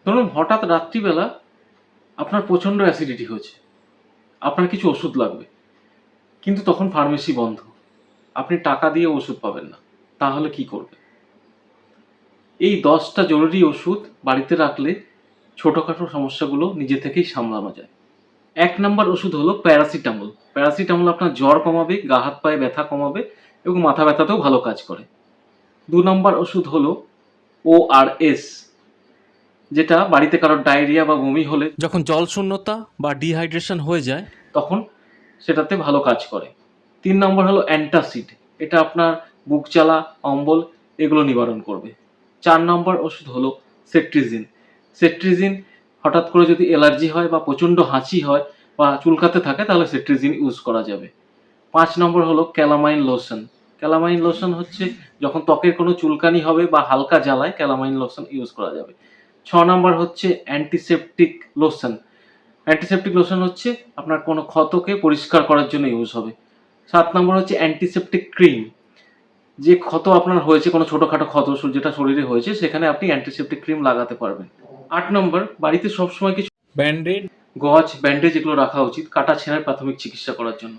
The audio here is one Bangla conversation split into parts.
ধরুন হঠাৎ রাত্রিবেলা আপনার প্রচণ্ড অ্যাসিডিটি হয়েছে, আপনার কিছু ওষুধ লাগবে, কিন্তু তখন ফার্মেসি বন্ধ, আপনি টাকা দিয়ে ওষুধ পাবেন না, তাহলে কি করবেন? এই 10টা জরুরি ওষুধ বাড়িতে রাখলে ছোটোখাটো সমস্যাগুলো নিজে থেকেই সামলানো যায়। 1 নম্বর ওষুধ হলো প্যারাসিটামল। প্যারাসিটামল আপনার জ্বর কমাবে, গা হাত পায়ে ব্যথা কমাবে এবং মাথা ব্যথাতেও ভালো কাজ করে। 2 নম্বর ওষুধ হলো ORS, যেটা বাড়িতে কারোর ডায়রিয়া বা বমি হলে যখন জল শূন্যতা বা ডিহাইড্রেশন হয়ে যায় তখন সেটাতে ভালো কাজ করে। 3 নম্বর হলো অ্যান্টাসিড, এটা আপনার বুক জ্বালা, অম্বল এগুলো নিবারণ করবে। 4 নম্বর ওষুধ হলো সেট্রিজিন। সেট্রিজিন হঠাৎ করে যদি অ্যালার্জি হয় বা প্রচণ্ড হাঁচি হয় বা চুলকাতে থাকে তাহলে সেট্রিজিন ইউজ করা যাবে। 5 নম্বর হলো ক্যালামাইন লোশন। ক্যালামাইন লোশন হচ্ছে যখন ত্বকের কোনো চুলকানি হবে বা হালকা জ্বালায় ক্যালামাইন লোশন ইউজ করা যাবে। 6 নম্বর হচ্ছে অ্যান্টিসেপটিক লোশন। অ্যান্টিসেপটিক লোশন হচ্ছে আপনার কোনো ক্ষতকে পরিষ্কার করার জন্য ইউজ হবে। 7 নম্বর হচ্ছে অ্যান্টিসেপটিক ক্রিম। যে ক্ষত আপনার হয়েছে, কোনো ছোটোখাটো ক্ষত যেটা শরীরে হয়েছে, সেখানে আপনি অ্যান্টিসেপটিক ক্রিম লাগাতে পারবেন। 8 নম্বর, বাড়িতে সবসময় কিছু ব্যান্ডেড, গজ, ব্যান্ডেজ এগুলো রাখা উচিত কাটা ছেঁড়ার প্রাথমিক চিকিৎসা করার জন্য।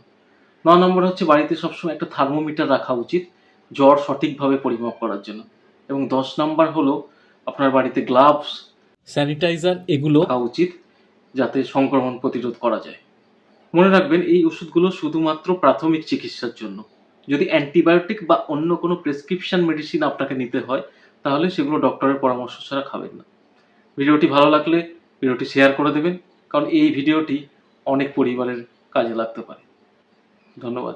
9 নম্বর হচ্ছে বাড়িতে সবসময় একটা থার্মোমিটার রাখা উচিত জ্বর সঠিকভাবে পরিমাপ করার জন্য। এবং 10 নম্বর হলো আপনার বাড়িতে গ্লাভস, স্যানিটাইজার এগুলো রাখা উচিত যাতে সংক্রমণ প্রতিরোধ করা যায়। মনে রাখবেন এই ওষুধগুলো শুধুমাত্র প্রাথমিক চিকিৎসার জন্য। যদি অ্যান্টিবায়োটিক বা অন্য কোনো প্রেসক্রিপশন মেডিসিন আপনাকে নিতে হয় তাহলে সেগুলো ডক্টরের পরামর্শ ছাড়া খাবেন না। ভিডিওটি ভালো লাগলে ভিডিওটি শেয়ার করে দেবেন, কারণ এই ভিডিওটি অনেক পরিবারের কাজে লাগতে পারে। ধন্যবাদ।